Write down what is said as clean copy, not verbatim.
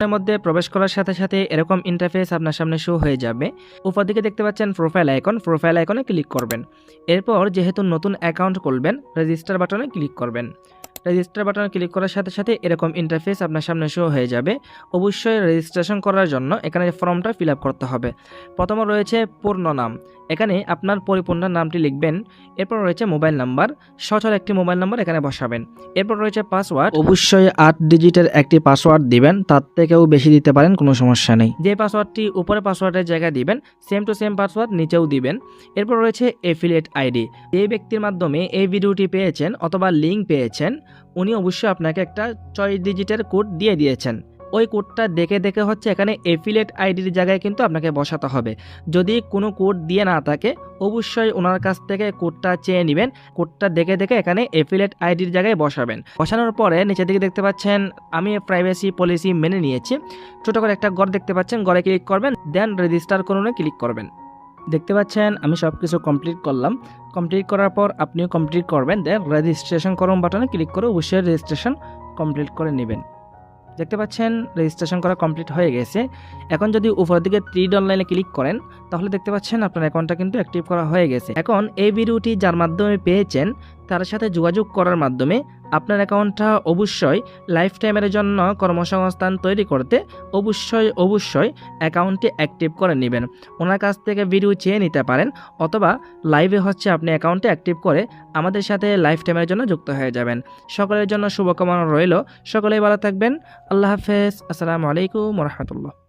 এর মধ্যে প্রবেশ করার সাথে সাথে এরকম ইন্টারফেস আপনার সামনে শো হয়ে যাবে। উপর দিকে দেখতে পাচ্ছেন প্রোফাইল আইকন, প্রোফাইল আইকনে ক্লিক করবেন। এরপর যেহেতু নতুন অ্যাকাউন্ট খুলবেন, রেজিস্টার বাটনে ক্লিক করবেন। রেজিস্টার বাটনে ক্লিক করার সাথে সাথে এরকম ইন্টারফেস আপনার সামনে শো হয়ে যাবে। অবশ্যই রেজিস্ট্রেশন করার জন্য এখানে ফর্মটা ফিল আপ করতে হবে। প্রথমে রয়েছে পূর্ণ নাম, এখানে আপনার পরিপূর্ণ নামটি লিখবেন। এরপর রয়েছে মোবাইল নাম্বার, সচল একটি মোবাইল নাম্বার এখানে বসাবেন। এরপর রয়েছে পাসওয়ার্ড, অবশ্যই 8 ডিজিটের একটি পাসওয়ার্ড দিবেন, তার থেকেও বেশি দিতে পারেন, কোনো সমস্যা নেই। যে পাসওয়ার্ডটি উপরে পাসওয়ার্ডের জায়গায় দিবেন, সেম টু সেম পাসওয়ার্ড নিচেও দিবেন। এরপর রয়েছে এফিলিয়েট আইডি, যে ব্যক্তির মাধ্যমে এই ভিডিওটি পেয়েছেন অথবা লিঙ্ক পেয়েছেন, উনি অবশ্যই আপনাকে একটা 6 ডিজিটের কোড দিয়ে দিয়েছেন। ওই কোডটা দেখে দেখে হচ্ছে এখানে এফিলিয়েট আইডির জায়গায় কিন্তু আপনাকে বসাতে হবে। যদি কোনো কোড দিয়ে না থাকে, অবশ্যই ওনার কাছ থেকে কোডটা চেয়ে নেবেন। কোডটা দেখে দেখে এখানে এফিলিয়েট আইডির জায়গায় বসাবেন। বসানোর পরে নিচের দিকে দেখতে পাচ্ছেন আমি প্রাইভেসি পলিসি মেনে নিয়েছি, ছোটো করে একটা ঘর দেখতে পাচ্ছেন, ঘরে ক্লিক করবেন, দেন রেজিস্টার করুনে ক্লিক করবেন। দেখতে পাচ্ছেন আমি সব কিছু কমপ্লিট করলাম। কমপ্লিট করার পর আপনিও কমপ্লিট করবেন, দেন রেজিস্ট্রেশন করুন বাটনে ক্লিক করে অবশ্যই রেজিস্ট্রেশন কমপ্লিট করে নেবেন। দেখতে পাচ্ছেন রেজিস্ট্রেশন করা কমপ্লিট হয়ে গেছে। এখন যদি উপরের দিকে 3 অনলাইনে ক্লিক করেন, তাহলে দেখতে পাচ্ছেন আপনার অ্যাকাউন্টটা কিন্তু অ্যাক্টিভ করা হয়ে গেছে। এখন এই ভিডিওটি যার মাধ্যমে পেয়েছেন তার সাথে যোগাযোগ করার মাধ্যমে আপনার অ্যাকাউন্টটা অবশ্যই লাইফ টাইমের জন্য কর্মসংস্থান তৈরি করতে অবশ্যই অ্যাকাউন্টটি অ্যাক্টিভ করে নেবেন। ওনার কাছ থেকে ভিডিও চেয়ে নিতে পারেন, অথবা লাইভে হচ্ছে আপনি অ্যাকাউন্টে অ্যাক্টিভ করে আমাদের সাথে লাইফ টাইমের জন্য যুক্ত হয়ে যাবেন। সকলের জন্য শুভকামনা রইল, সকলেই ভালো থাকবেন। আল্লাহ হাফেজ, আসসালামু আলাইকুম ওয়া রাহমাতুল্লাহ।